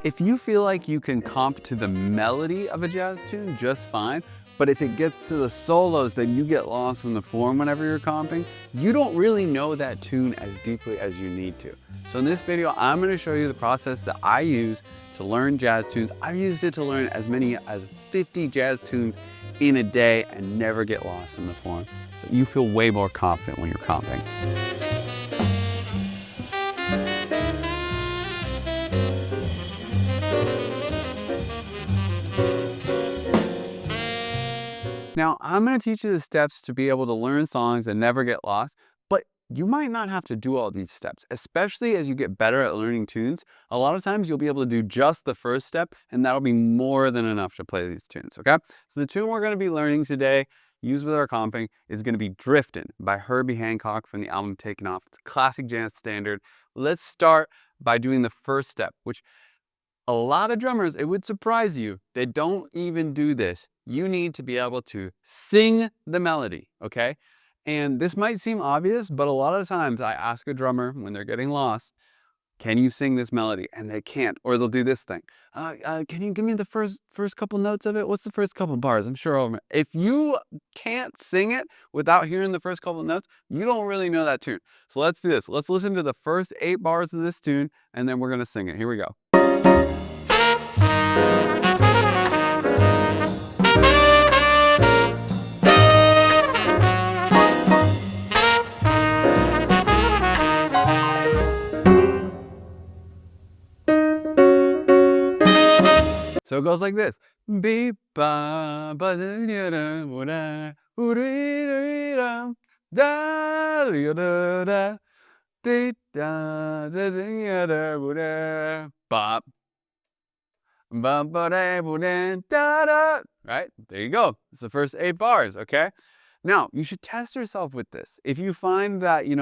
If you feel like you can comp to the melody of a jazz tune just fine, but if it gets to the solos, then you get lost in the form whenever you're comping, you don't really know that tune as deeply as you need to. So in this video, I'm going to show you the process that I use to learn jazz tunes. I've used it to learn as many as 50 jazz tunes in a day and never get lost in the form. So you feel way more confident when you're comping. Now, I'm going to teach you the steps to be able to learn songs and never get lost, but you might not have to do all these steps, especially as you get better at learning tunes. A lot of times you'll be able to do just the first step, and that'll be more than enough to play these tunes, okay? So the tune we're going to be learning today, used with our comping, is going to be Driftin by Herbie Hancock from the album Taken Off. It's a classic jazz standard. Let's start by doing the first step, which a lot of drummers, it would surprise you, they don't even do this. You need to be able to sing the melody, okay? And this might seem obvious, but a lot of times I ask a drummer when they're getting lost, can you sing this melody? And they can't, or they'll do this thing. Can you give me the first couple notes of it? What's the first couple bars? I'm sure I'll remember. If you can't sing it without hearing the first couple notes, you don't really know that tune. So let's do this. Let's listen to the first 8 bars of this tune, and then we're gonna sing it. Here we go. So it goes like this. Beep ba ba da da da da da bop. Right? There you go. It's the first 8 bars, okay? Now, you should test yourself with this. If you find that, you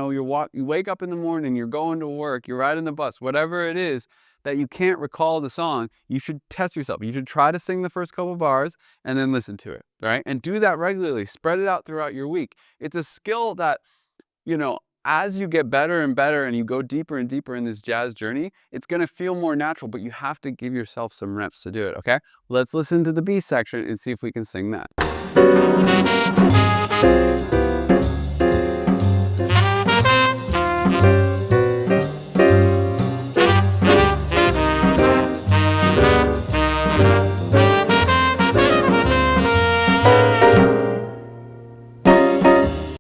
wake up in the morning, you're going to work, you're riding the bus, whatever it is, that you can't recall the song, you should test yourself. You should try to sing the first couple bars and then listen to it, right? And do that regularly. Spread it out throughout your week. It's a skill that, as you get better and better and you go deeper and deeper in this jazz journey, it's going to feel more natural, but you have to give yourself some reps to do it, okay? Let's listen to the B section and see if we can sing that.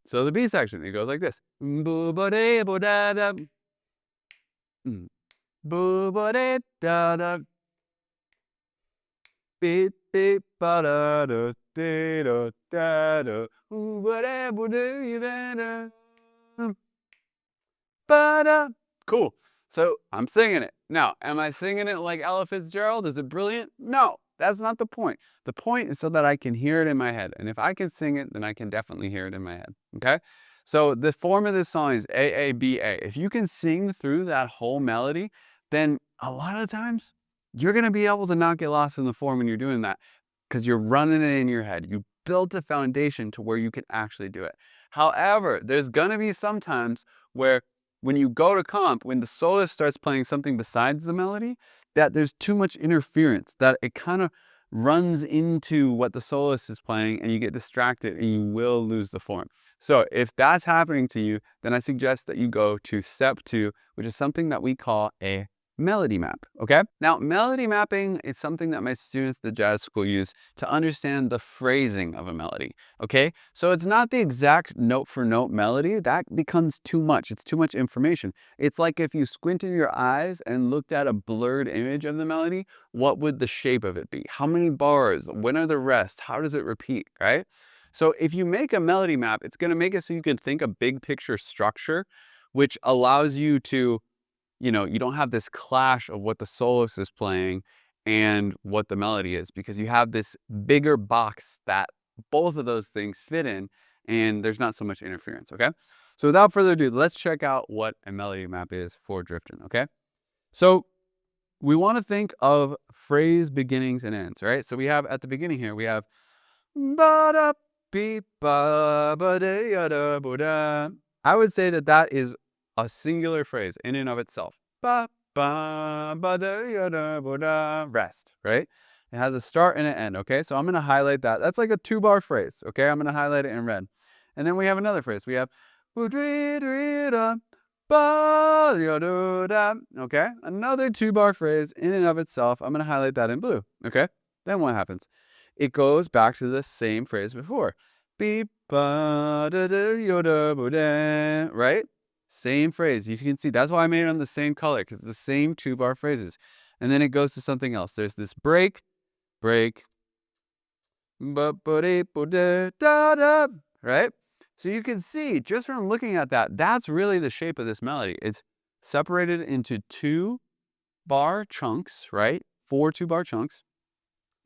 So the B section, it goes like this. Boo-ba-de-bo-da-da. Boo-ba-de-da-da. Beep-beep-ba-da-da-dee-da-da-da. Ooh-ba-da-bo-da-da-da. Ba-da. Cool. So I'm singing it. Now, am I singing it like Ella Fitzgerald? Is it brilliant? No. That's not the point. The point is so that I can hear it in my head. And if I can sing it, then I can definitely hear it in my head. Okay? So the form of this song is A-A-B-A. If you can sing through that whole melody, then a lot of times you're going to be able to not get lost in the form when you're doing that because you're running it in your head. You built a foundation to where you can actually do it. However, there's going to be some times where when you go to comp, when the soloist starts playing something besides the melody, that there's too much interference, that it kind of runs into what the soloist is playing and you get distracted and you will lose the form. So if that's happening to you, then I suggest that you go to step 2, which is something that we call a melody map, okay? Now, melody mapping is something that my students at the jazz school use to understand the phrasing of a melody, okay? So it's not the exact note for note melody. That becomes too much. It's too much information. It's like if you squinted your eyes and looked at a blurred image of the melody, what would the shape of it be? How many bars? When are the rests? How does it repeat, right? So if you make a melody map, it's gonna make it so you can think a big picture structure, which allows you to you don't have this clash of what the soloist is playing and what the melody is, because you have this bigger box that both of those things fit in and there's not so much interference, okay? So without further ado, let's check out what a melody map is for Driftin, okay? So we want to think of phrase beginnings and ends, right? So we have at the beginning here, we have ba-da, beep, ba, ba-da-da-da-ba-da. I would say that that is a singular phrase in and of itself. Ba, ba ba da ya da ba da, rest, right? It has a start and an end, okay? So I'm going to highlight that. That's like a 2-bar phrase, okay? I'm going to highlight it in red. And then we have another phrase. We have okay? Another 2-bar phrase in and of itself. I'm going to highlight that in blue, okay? Then what happens? It goes back to the same phrase before. Beep, ba, da, da, yoda, bo, da, right? Same phrase. You can see that's why I made it on the same color, because it's the same 2-bar phrases. And then it goes to something else. There's this break, right? So you can see just from looking at that, that's really the shape of this melody. It's separated into 2-bar chunks, right? 4 2-bar chunks.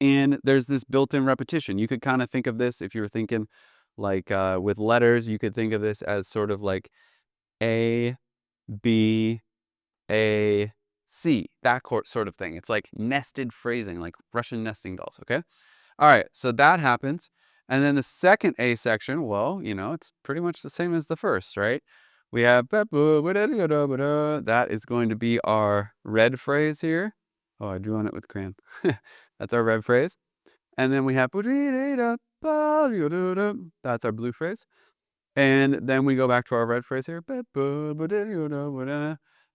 And there's this built-in repetition. You could kind of think of this, if you were thinking like with letters, you could think of this as sort of like A, B, A, C, that sort of thing. It's like nested phrasing, like Russian nesting dolls, okay? All right, so that happens. And then the second A section, well, you know, it's pretty much the same as the first, right? We have that is going to be our red phrase here. Oh, I drew on it with crayon. That's our red phrase. And then we have that's our blue phrase. And then we go back to our red phrase here.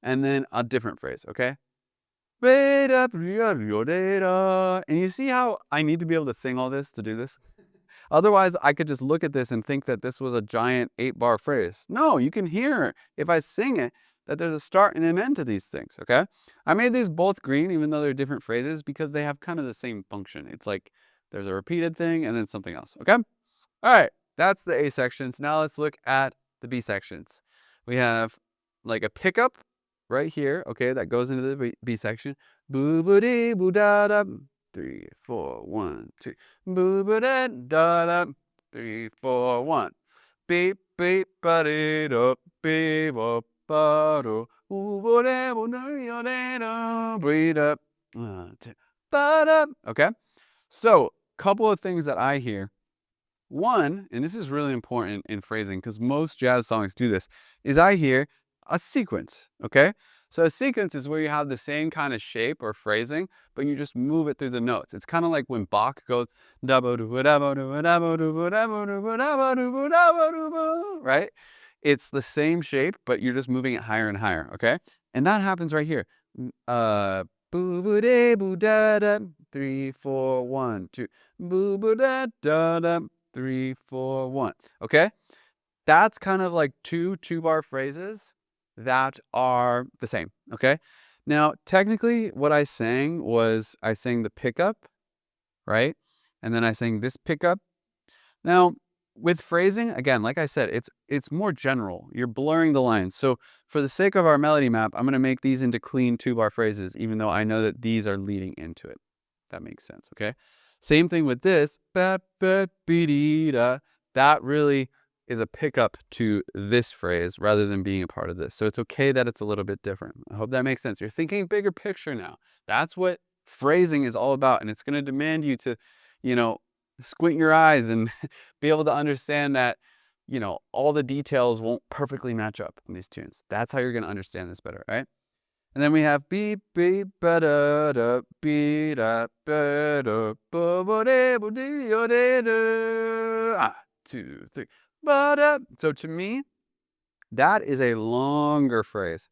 And then a different phrase, okay? And you see how I need to be able to sing all this to do this? Otherwise, I could just look at this and think that this was a giant 8-bar phrase. No, you can hear, if I sing it, that there's a start and an end to these things, okay? I made these both green, even though they're different phrases, because they have kind of the same function. It's like there's a repeated thing and then something else, okay? All right, that's the A sections. Now let's look at the B sections. We have like a pickup right here, okay, that goes into the B section. Boo boo dee boo da da. 3 4 1 2. Boo boo da da da. 3 4 1. Beep beep ba dee do beep up ba do. Ooh bo da bo da yo da da. Breathe up. 1 2 ba da. Okay, so couple of things that I hear. One, and this is really important in phrasing because most jazz songs do this, is I hear a sequence, okay? So a sequence is where you have the same kind of shape or phrasing, but you just move it through the notes. It's kind of like when Bach goes, right? It's the same shape, but you're just moving it higher and higher, okay? And that happens right here. Boo boo da boo da da. 3 4 1 2. Boo boo da da da. 3 4 1. Okay, that's kind of like 2-bar phrases that are the same. Okay, now technically what I sang was I sang the pickup, right? And then I sang this pickup. Now with phrasing, again, like I said, it's more general. You're blurring the lines. So for the sake of our melody map, I'm going to make these into clean 2-bar phrases, even though I know that these are leading into it. That makes sense, okay? Same thing with this. That really is a pickup to this phrase rather than being a part of this. So it's okay that it's a little bit different. I hope that makes sense. You're thinking bigger picture now. That's what phrasing is all about. And it's going to demand you to, you know, squint your eyes and be able to understand that, you know, all the details won't perfectly match up in these tunes. That's how you're going to understand this better, right? And then we have beep beep ba da da beep da ba da ba ba da ba dee yo da da. 2 3 ba da. So to me, that is a longer phrase.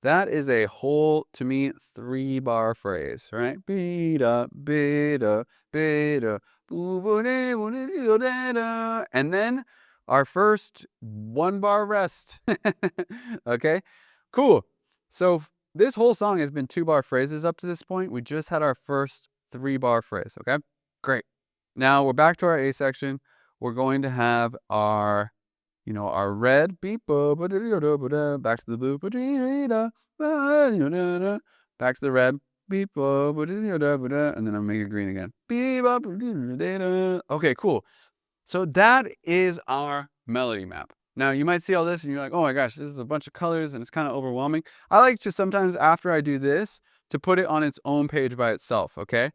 That is a whole, to me, 3-bar phrase, right? Be da be da be da. And then our first 1-bar rest. Okay, cool. So this whole song has been 2-bar phrases up to this point. We just had our first 3-bar phrase, okay? Great. Now we're back to our A section. We're going to have our, you know, our red, beep, back to the blue, back to the red, beep, and then I'll make it green again. Okay, cool. So that is our melody map. Now you might see all this and you're like, oh my gosh, this is a bunch of colors and it's kind of overwhelming. I like to sometimes, after I do this, to put it on its own page by itself, okay?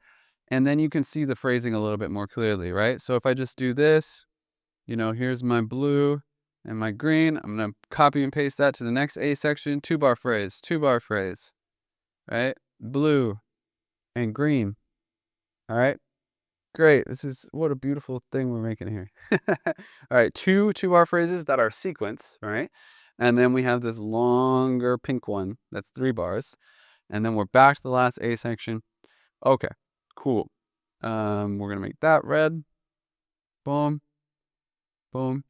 And then you can see the phrasing a little bit more clearly, right? So if I just do this, you know, here's my blue and my green. I'm going to copy and paste that to the next A section. 2-bar phrase, 2-bar phrase. right? Blue and green. All right. Great. This is what a beautiful thing we're making here. All right, two 2-bar phrases that are sequence, right? And then we have this longer pink one that's 3 bars. And then we're back to the last A section. Okay, cool. We're gonna make that red. Boom, boom.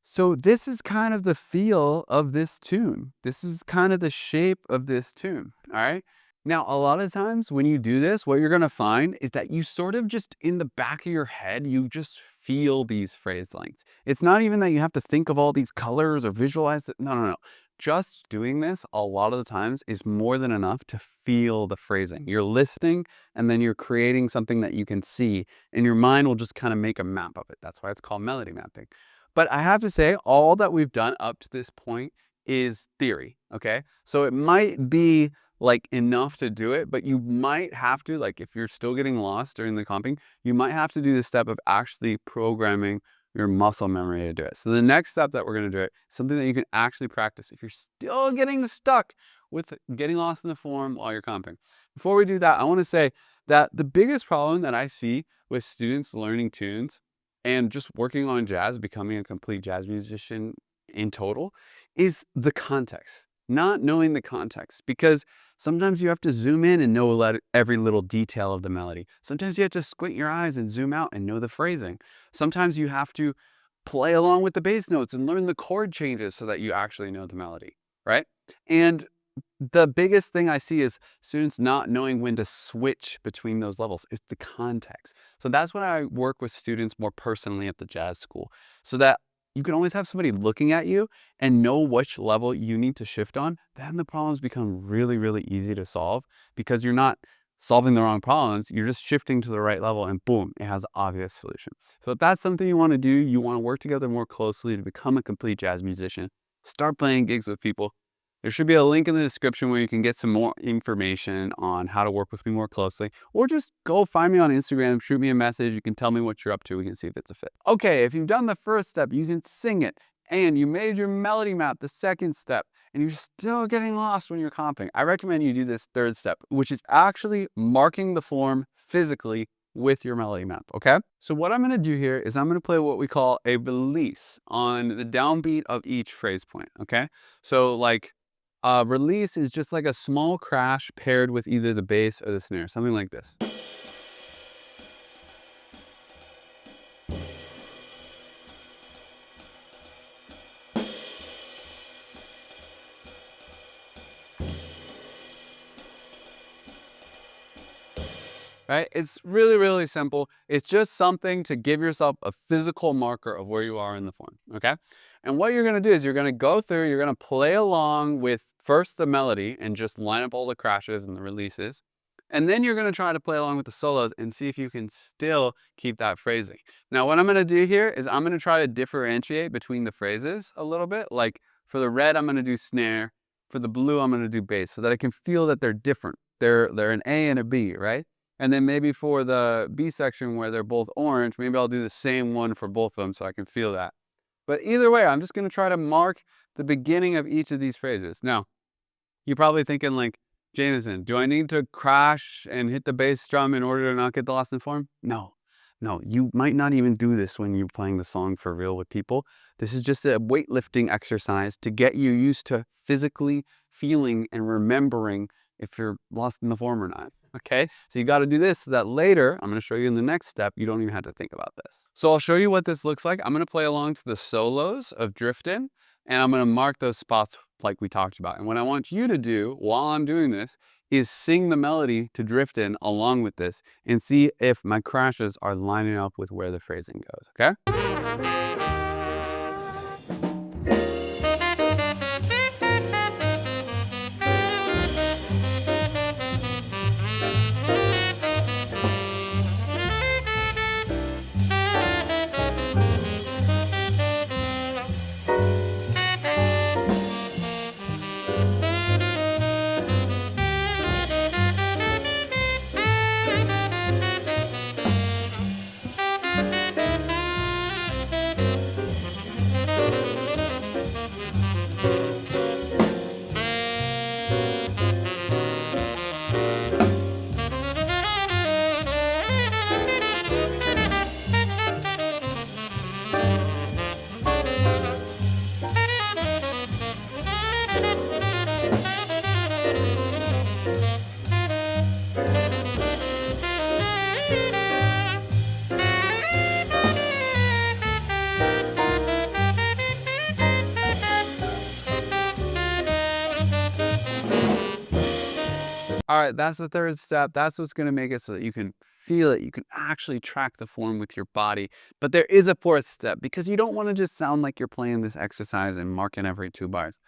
So this is kind of the feel of this tune. This is kind of the shape of this tune, all right? Now, a lot of times when you do this, what you're gonna find is that you sort of just in the back of your head, you just feel these phrase lengths. It's not even that you have to think of all these colors or visualize it. No, no, no. Just doing this a lot of the times is more than enough to feel the phrasing. You're listening and then you're creating something that you can see, and your mind will just kind of make a map of it. That's why it's called melody mapping. But I have to say, all that we've done up to this point is theory, okay? So it might be like enough to do it, but you might have to, like if you're still getting lost during the comping, you might have to do the step of actually programming your muscle memory to do it. So the next step that we're gonna do it, something that you can actually practice if you're still getting stuck with getting lost in the form while you're comping. Before we do that, I wanna say that the biggest problem that I see with students learning tunes and just working on jazz, becoming a complete jazz musician in total, is the context. Not knowing the context, because sometimes you have to zoom in and know every little detail of the melody. Sometimes you have to squint your eyes and zoom out and know the phrasing. Sometimes you have to play along with the bass notes and learn the chord changes so that you actually know the melody, right? And the biggest thing I see is students not knowing when to switch between those levels. It's the context. So that's when I work with students more personally at the jazz school, so that you can always have somebody looking at you and know which level you need to shift on. Then the problems become really, really easy to solve, because you're not solving the wrong problems. You're just shifting to the right level and boom, it has an obvious solution. So if that's something you want to do, you want to work together more closely to become a complete jazz musician, start playing gigs with people. There should be a link in the description where you can get some more information on how to work with me more closely, or just go find me on Instagram, shoot me a message. You can tell me what you're up to. We can see if it's a fit. Okay, if you've done the first step, you can sing it, and you made your melody map the second step, and you're still getting lost when you're comping, I recommend you do this third step, which is actually marking the form physically with your melody map, okay? So what I'm gonna do here is I'm gonna play what we call a release on the downbeat of each phrase point, okay? So like, release is just like a small crash paired with either the bass or the snare, something like this. Right? It's really, really simple. It's just something to give yourself a physical marker of where you are in the form, okay? And what you're gonna do is you're gonna go through, you're gonna play along with first the melody and just line up all the crashes and the releases. And then you're gonna try to play along with the solos and see if you can still keep that phrasing. Now, what I'm gonna do here is I'm gonna try to differentiate between the phrases a little bit. Like for the red, I'm gonna do snare. For the blue, I'm gonna do bass, so that I can feel that they're different. They're an A and a B, right? And then maybe for the B section where they're both orange, maybe I'll do the same one for both of them so I can feel that. But either way, I'm just gonna try to mark the beginning of each of these phrases. Now, you're probably thinking like, Jameson, do I need to crash and hit the bass drum in order to not get lost in form? No, no, you might not even do this when you're playing the song for real with people. This is just a weightlifting exercise to get you used to physically feeling and remembering if you're lost in the form or not. Okay, so you got to do this so that later, I'm going to show you in the next step, you don't even have to think about this. So I'll show you what this looks like. I'm going to play along to the solos of Driftin, and I'm going to mark those spots like we talked about. And what I want you to do while I'm doing this is sing the melody to Driftin along with this and see if my crashes are lining up with where the phrasing goes, okay? right, that's the third step. That's what's going to make it so that you can feel it. You can actually track the form with your body. But there is a fourth step because you don't want to just sound like you're playing this exercise and marking every 2 bars.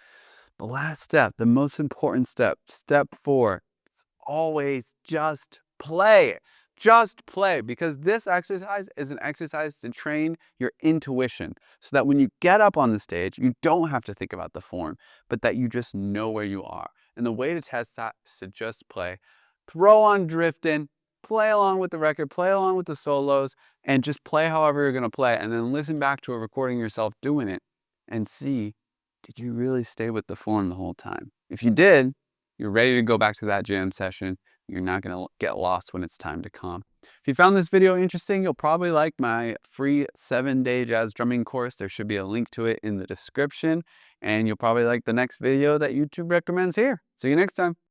The last step, the most important step, step 4, is always just play. Just play, because this exercise is an exercise to train your intuition so that when you get up on the stage, you don't have to think about the form, but that you just know where you are. And the way to test that is to just play. Throw on Driftin, play along with the record, play along with the solos, and just play however you're going to play, and then listen back to a recording of yourself doing it and see, did you really stay with the form the whole time? If you did, you're ready to go back to that jam session. You're not going to get lost when it's time to calm. If you found this video interesting, you'll probably like my free 7-day jazz drumming course. There should be a link to it in the description. And you'll probably like the next video that YouTube recommends here. See you next time.